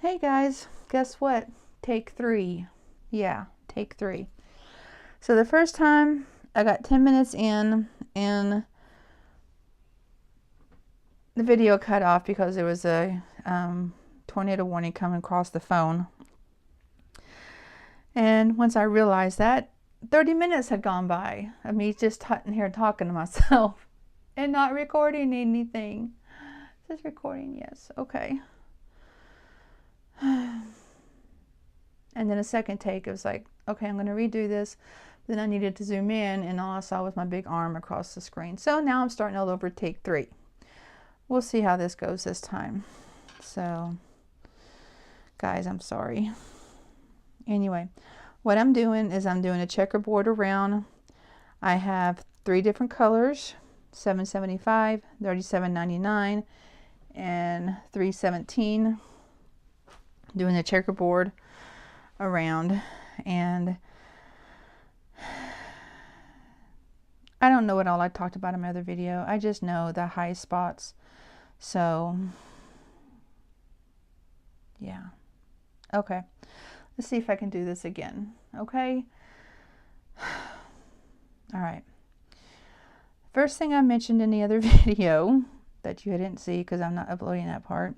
Hey guys, guess what? Take 3. Yeah, take 3. So the first time I got 10 minutes in and the video cut off because there was a tornado warning coming across the phone. And once I realized that, 30 minutes had gone by of me just sitting here talking to myself and not recording anything. Is this recording? Yes. Okay. And then a second take, it was like, okay, I'm going to redo this. Then I needed to zoom in, and all I saw was my big arm across the screen. So now I'm starting all over take 3. We'll see how this goes this time. So, guys, I'm sorry. Anyway, what I'm doing is I'm doing a checkerboard around. I have 3 different colors, $7.75, $37.99, and $3.17. Doing a checkerboard around, and I don't know what all I talked about in my other video. I just know the high spots. So yeah, okay, let's see if I can do this again. Okay, all right. First thing I mentioned in the other video that you didn't see because I'm not uploading that part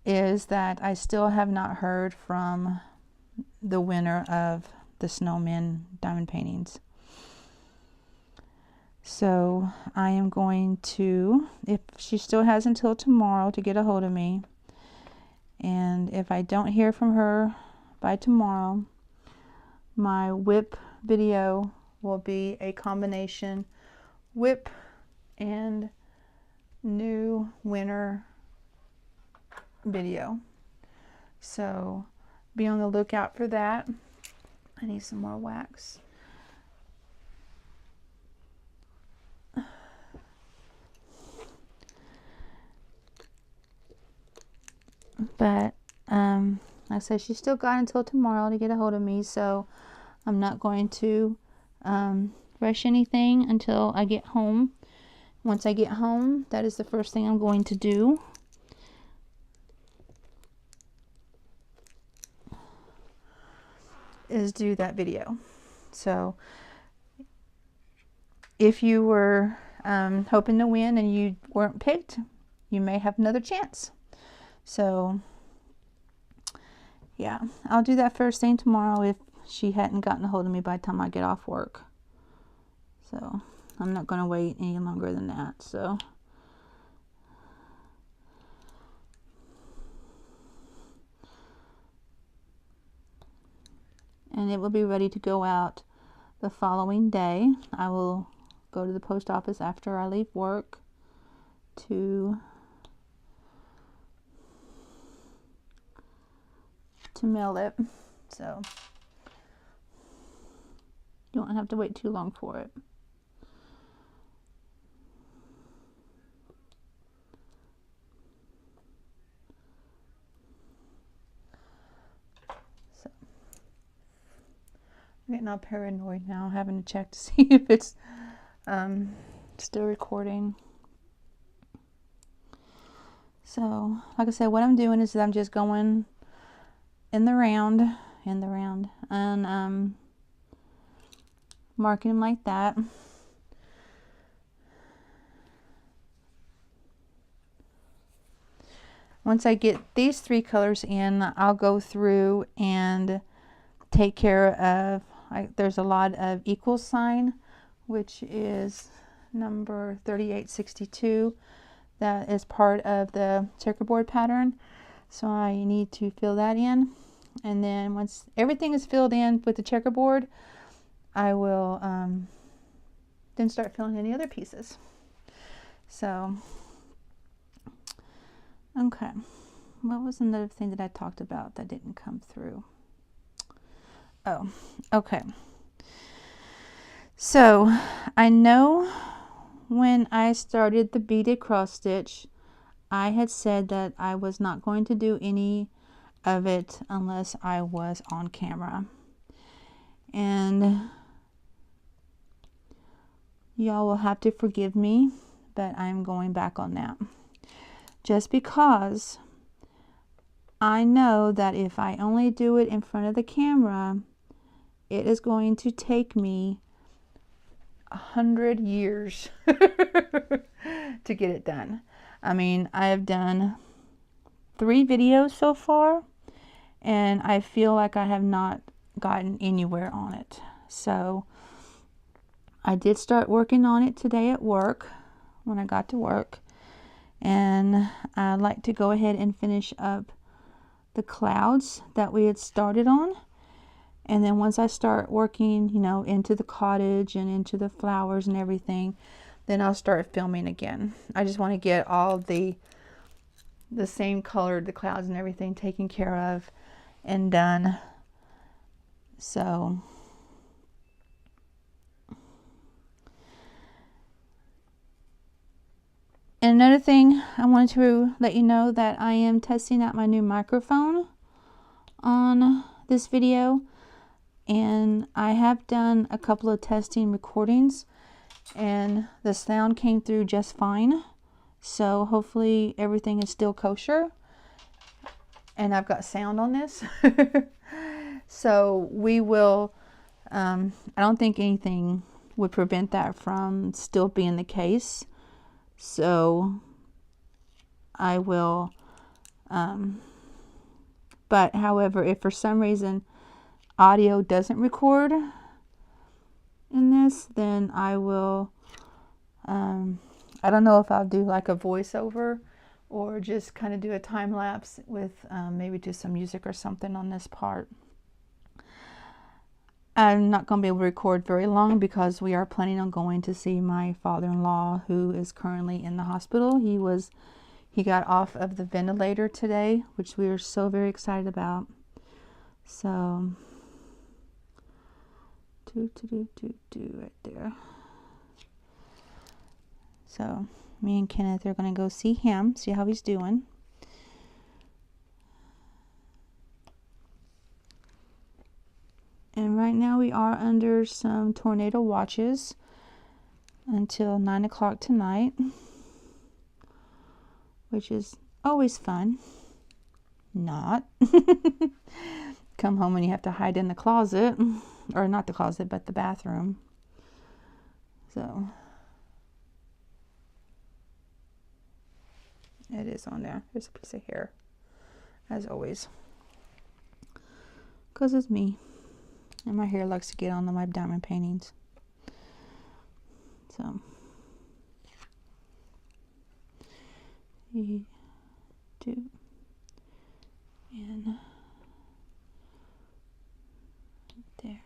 is that I still have not heard from the winner of the Snowman diamond paintings. So I am going to, if she still has until tomorrow to get a hold of me, and if I don't hear from her by tomorrow, my whip video will be a combination whip and new winner video. So be on the lookout for that. I need some more wax. But like I said, she's still got until tomorrow to get a hold of me, so I'm not going to rush anything until I get home. Once I get home, that is the first thing I'm going to do. Is do that video. So if you were hoping to win and you weren't picked, you may have another chance. So yeah, I'll do that first thing tomorrow if she hadn't gotten a hold of me by the time I get off work. So I'm not going to wait any longer than that. So and it will be ready to go out the following day. I will go to the post office after I leave work to mail it. So you won't have to wait too long for it. So I'm getting all paranoid now, having to check to see if it's still recording. So like I said, what I'm doing is I'm just going in the round and marking them like that. Once I get these 3 colors in, I'll go through and take care of, there's a lot of equal sign, which is number 3862. That is part of the checkerboard pattern. So I need to fill that in. And then once everything is filled in with the checkerboard, I will then start filling in the other pieces. So, okay. What was another thing that I talked about that didn't come through? Oh, okay. So, I know when I started the beaded cross stitch, I had said that I was not going to do any of it unless I was on camera. And y'all will have to forgive me, but I'm going back on that. Just because I know that if I only do it in front of the camera, it is going to take me 100 years to get it done. I mean, I have done 3 videos so far, and I feel like I have not gotten anywhere on it. So I did start working on it today at work when I got to work, and I'd like to go ahead and finish up the clouds that we had started on. And then once I start working, you know, into the cottage and into the flowers and everything, then I'll start filming again. I just want to get all the same colored, the clouds and everything taken care of and done. So and another thing, I wanted to let you know that I am testing out my new microphone on this video, and I have done a couple of testing recordings and the sound came through just fine. So hopefully everything is still kosher and I've got sound on this. So we will, I don't think anything would prevent that from still being the case. So I will, but however, if for some reason audio doesn't record in this, then I will, I don't know if I'll do like a voiceover or just kind of do a time lapse with maybe do some music or something on this part. I'm not going to be able to record very long because we are planning on going to see my father-in-law, who is currently in the hospital. He got off of the ventilator today, which we are so very excited about. So right there. So me and Kenneth are going to go see him, see how he's doing. And right now we are under some tornado watches until 9 o'clock tonight, which is always fun. Not. Come home and you have to hide in the closet, or not the closet, but the bathroom. So it is on there. There's a piece of hair, as always, because it's me. And my hair likes to get on my diamond paintings. So, 3, 2, and there.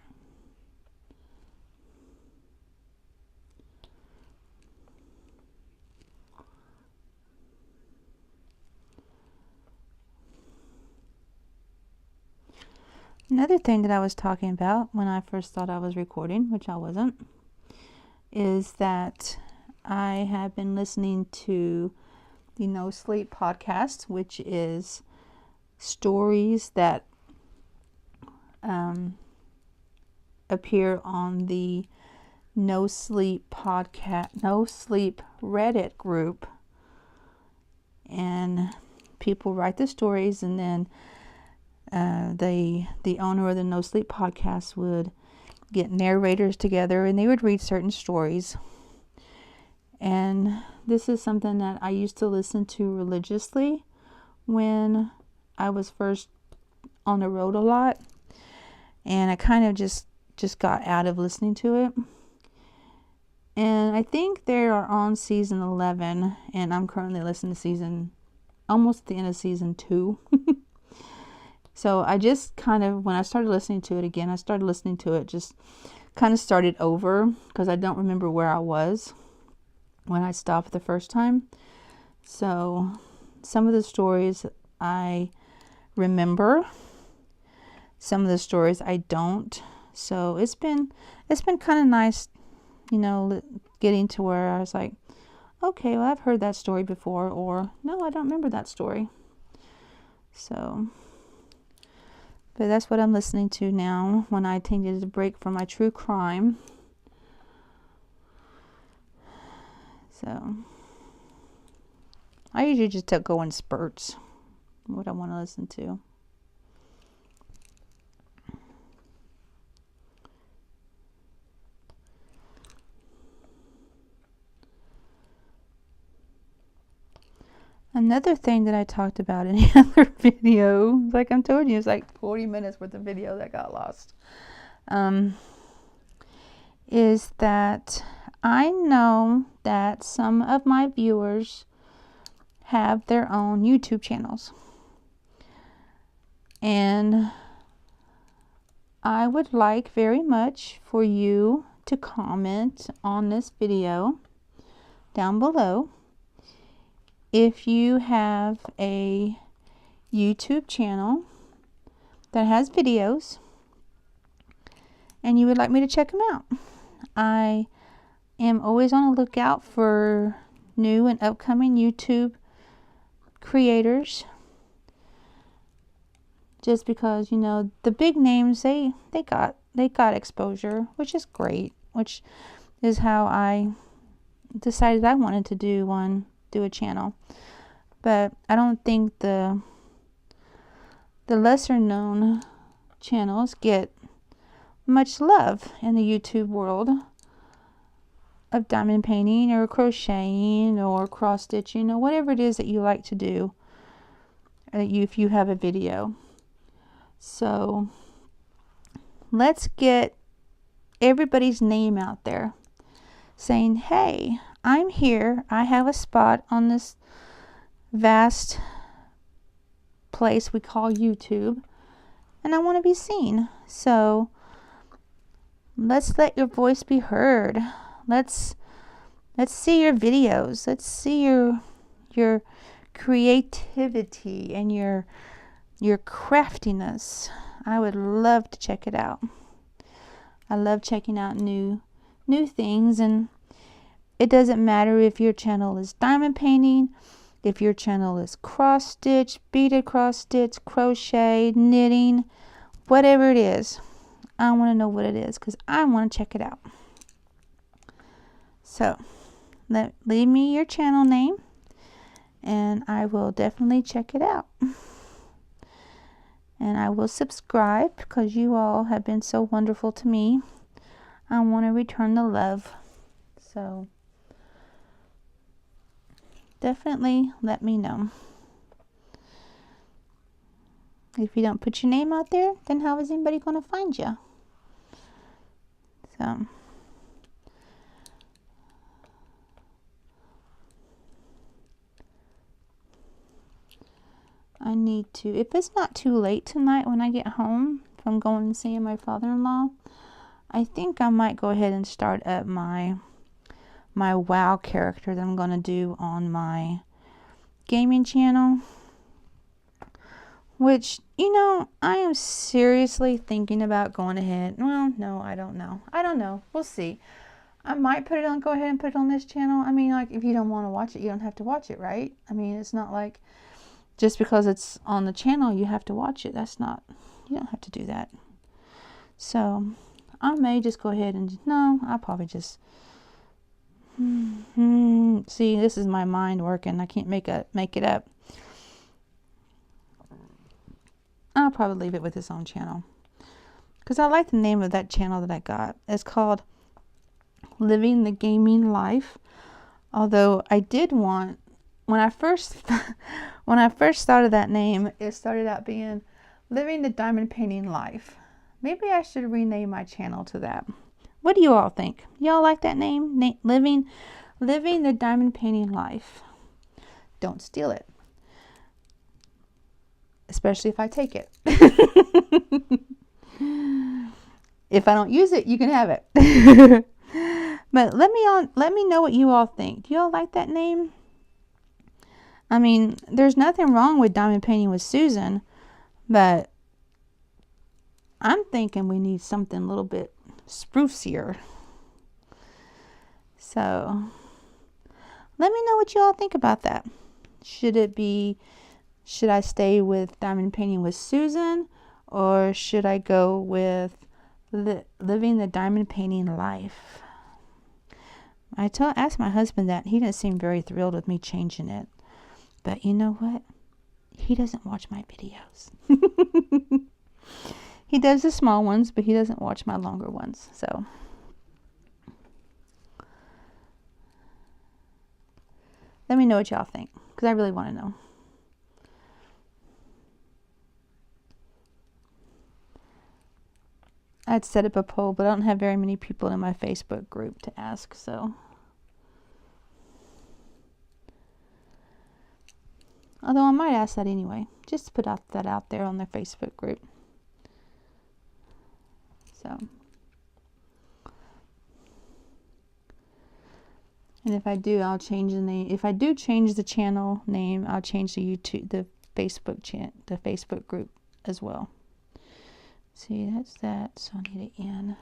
Another thing that I was talking about when I first thought I was recording, which I wasn't, is that I have been listening to the No Sleep podcast, which is stories that appear on the No Sleep podcast, No Sleep Reddit group, and people write the stories, and then the owner of the No Sleep podcast would get narrators together and they would read certain stories. And this is something that I used to listen to religiously when I was first on the road a lot, and I kind of just got out of listening to it. And I think they are on season 11, and I'm currently listening to almost at the end of season 2. So I just kind of, when I started listening to it again, just kind of started over because I don't remember where I was when I stopped the first time. So some of the stories I remember, some of the stories I don't. So it's been kind of nice, you know, getting to where I was like, okay, well, I've heard that story before, or no, I don't remember that story. So, but that's what I'm listening to now when I needed a break from my true crime. So I usually just go in spurts. what I want to listen to. Another thing that I talked about in the other video, like I told you, it's like 40 minutes worth of video that got lost, is that I know that some of my viewers have their own YouTube channels. And I would like very much for you to comment on this video down below if you have a YouTube channel that has videos and you would like me to check them out. I am always on the lookout for new and upcoming YouTube creators, just because, you know, the big names, they got exposure, which is great, which is how I decided I wanted to do a channel. But I don't think the lesser known channels get much love in the YouTube world of diamond painting or crocheting or cross stitching or whatever it is that you like to do, if you have a video. So let's get everybody's name out there saying, hey, I'm here, I have a spot on this vast place we call YouTube, and I want to be seen. So let's let your voice be heard. Let's see your videos. Let's see your creativity and your craftiness. I would love to check it out. I love checking out new things, and it doesn't matter if your channel is diamond painting, if your channel is cross stitch, beaded cross stitch, crochet, knitting, whatever it is. I want to know what it is because I want to check it out. So leave me your channel name and I will definitely check it out. And I will subscribe because you all have been so wonderful to me. I want to return the love. So definitely let me know. If you don't put your name out there, then how is anybody going to find you? So I need to, if it's not too late tonight when I get home from going and seeing my father-in-law, I think I might go ahead and start up my WoW character that I'm going to do on my gaming channel. Which, you know, I am seriously thinking about going ahead. Well, no, I don't know. I don't know. We'll see. I might go ahead and put it on this channel. I mean, like, if you don't want to watch it, you don't have to watch it, right? I mean, it's not like just because it's on the channel, you have to watch it. That's not, you don't have to do that. So, I may just go ahead and, no, I'll probably just, see, this is my mind working. I can't make it up. I'll probably leave it with its own channel. Because I like the name of that channel that I got. It's called Living the Gaming Life. Although I did want, when I first thought of that name, it started out being Living the Diamond Painting Life. Maybe I should rename my channel to that. What do you all think? Y'all like that name? Living the Diamond Painting Life. Don't steal it. Especially if I take it. If I don't use it, you can have it. But let me know what you all think. Do y'all like that name? I mean, there's nothing wrong with diamond painting with Susan, but I'm thinking we need something a little bit sprucier. So let me know what you all think about that. Should I stay with diamond painting with Susan, or should I go with living the diamond painting life? I asked my husband that. He didn't seem very thrilled with me changing it. But you know what? He doesn't watch my videos. He does the small ones, but he doesn't watch my longer ones. So let me know what y'all think, because I really want to know. I'd set up a poll, but I don't have very many people in my Facebook group to ask, so. Although I might ask that anyway, just to put that out there on their Facebook group. So. And if I do, I'll change the name. If I do change the channel name, I'll change the Facebook group as well. See, that's that, so I need an N.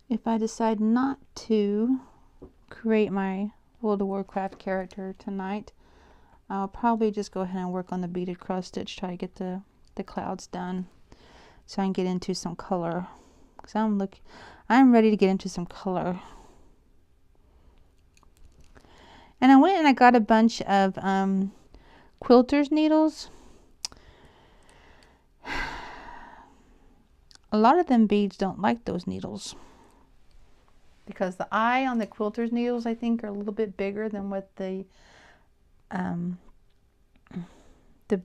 If I decide not to create my World of Warcraft character tonight, I'll probably just go ahead and work on the beaded cross stitch, try to get the clouds done so I can get into some color, because I'm ready to get into some color. And I went and I got a bunch of quilter's needles. A lot of them beads don't like those needles, because the eye on the quilter's needles, I think, are a little bit bigger than what the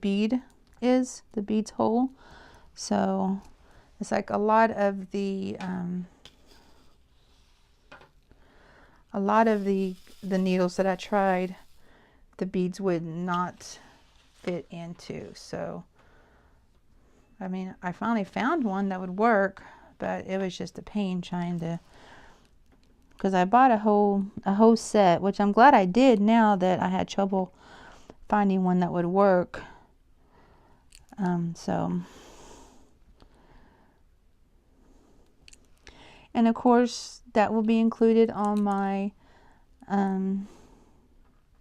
bead is, the bead's hole. So it's like a lot of the needles that I tried, the beads would not fit into. So I mean, I finally found one that would work, but it was just a pain trying to, because I bought a whole set, which I'm glad I did now that I had trouble finding one that would work. So, and of course that will be included on my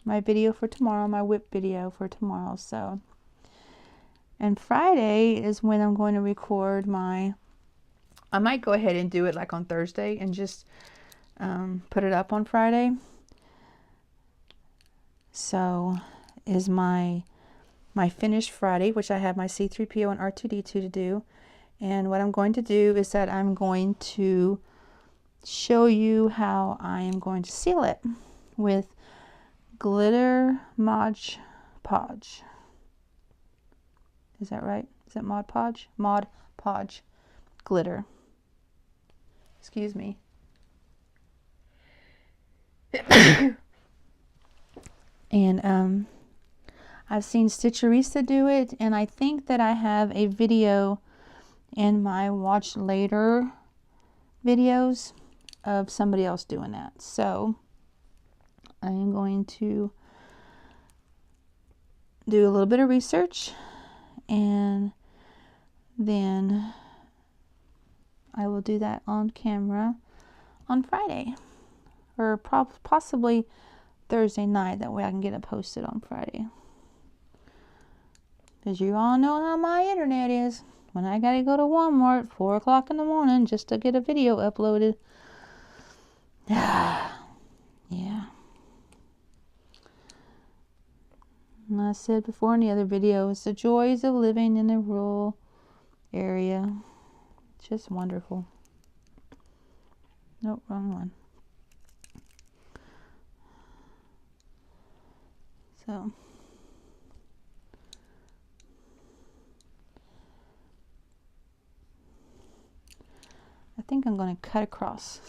my video for tomorrow, my whip video for tomorrow. So, and Friday is when I'm going to record I might go ahead and do it like on Thursday and just put it up on Friday. So is my finished Friday, which I have my C-3PO and R2-D2 to do. And what I'm going to do is that I'm going to show you how I am going to seal it with glitter Mod Podge. Is that right? Is that Mod Podge? Mod Podge glitter. Excuse me. And I've seen Stitcherista do it, and I think that I have a video in my watch later videos of somebody else doing that. So I am going to do a little bit of research, and then I will do that on camera on Friday, or possibly Thursday night. That way I can get it posted on Friday. Because you all know how my internet is. When I gotta go to Walmart 4 o'clock in the morning just to get a video uploaded. Yeah. And I said before in the other video, it's the joys of living in a rural area. It's just wonderful. Nope, wrong one. So I think I'm going to cut across.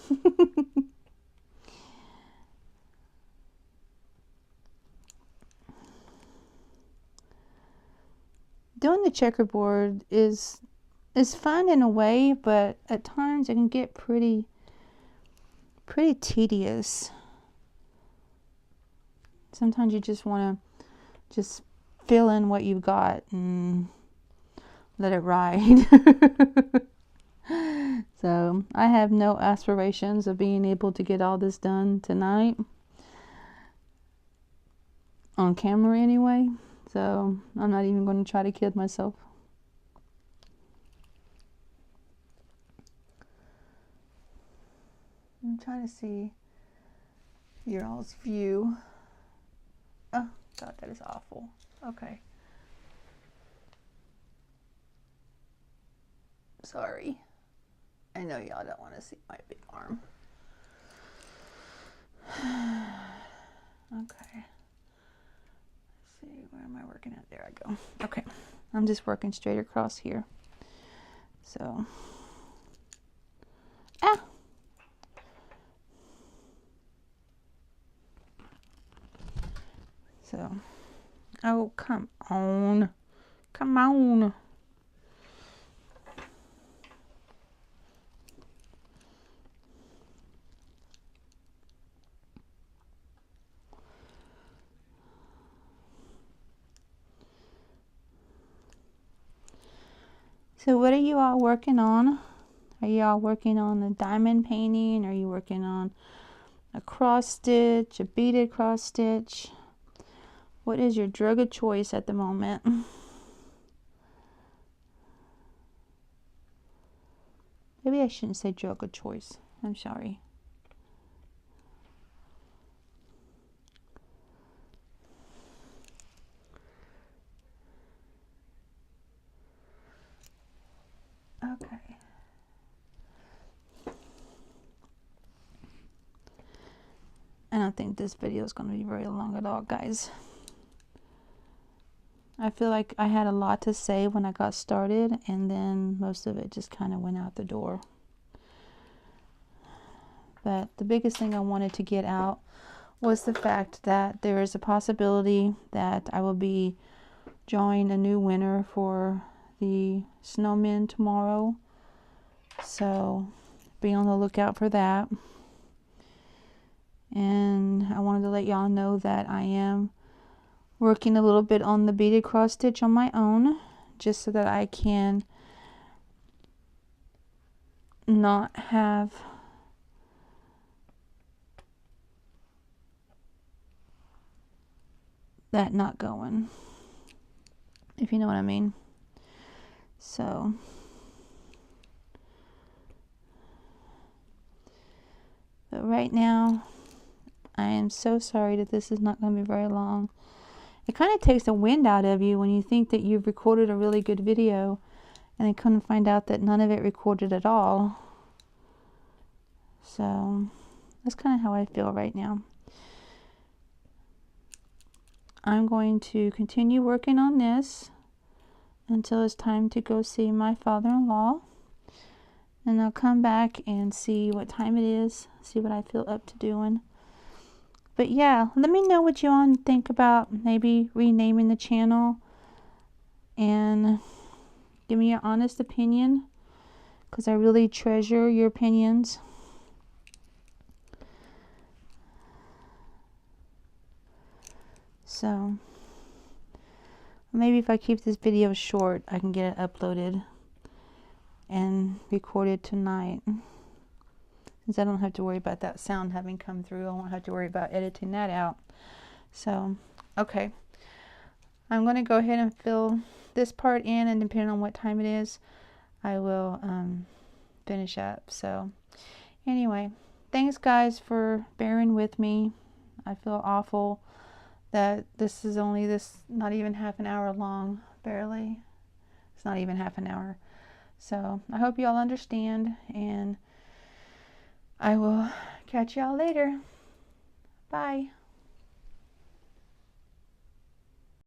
Doing the checkerboard is fun in a way, but at times it can get pretty tedious. Sometimes you just want to just fill in what you've got and let it ride. So I have no aspirations of being able to get all this done tonight on camera anyway. So I'm not even going to try to kid myself. I'm trying to see your all's view. Oh God, that is awful. Okay. Sorry. I know y'all don't want to see my big arm. Okay. Let's see, where am I working at? There I go. Okay. I'm just working straight across here. So. Ah! So. Oh, come on. Come on. So what are you all working on? Are you all working on a diamond painting? Are you working on a cross stitch, a beaded cross stitch? What is your drug of choice at the moment? Maybe I shouldn't say drug of choice. I'm sorry. Okay. I don't think this video is going to be very long at all, guys. I feel like I had a lot to say when I got started, and then most of it just kind of went out the door. But the biggest thing I wanted to get out was the fact that there is a possibility that I will be drawing a new winner for the snowmen tomorrow. So be on the lookout for that. And I wanted to let y'all know that I am working a little bit on the beaded cross stitch on my own, just so that I can not have that not going, if you know what I mean. So but right now I am so sorry that this is not going to be very long. It kind of takes the wind out of you when you think that you've recorded a really good video and then come to find out that none of it recorded at all. So that's kind of how I feel right now. I'm going to continue working on this until it's time to go see my father-in-law. And I'll come back and see what time it is, see what I feel up to doing. But yeah, let me know what you all think about maybe renaming the channel, and give me your honest opinion, because I really treasure your opinions. So maybe if I keep this video short, I can get it uploaded and recorded tonight, since I don't have to worry about that sound having come through. I won't have to worry about editing that out. So okay, I'm going to go ahead and fill this part in, and depending on what time it is, I will finish up. So anyway, thanks guys for bearing with me. I feel awful that this is only not even half an hour long, barely. It's not even half an hour. So I hope you all understand, and I will catch y'all later. Bye.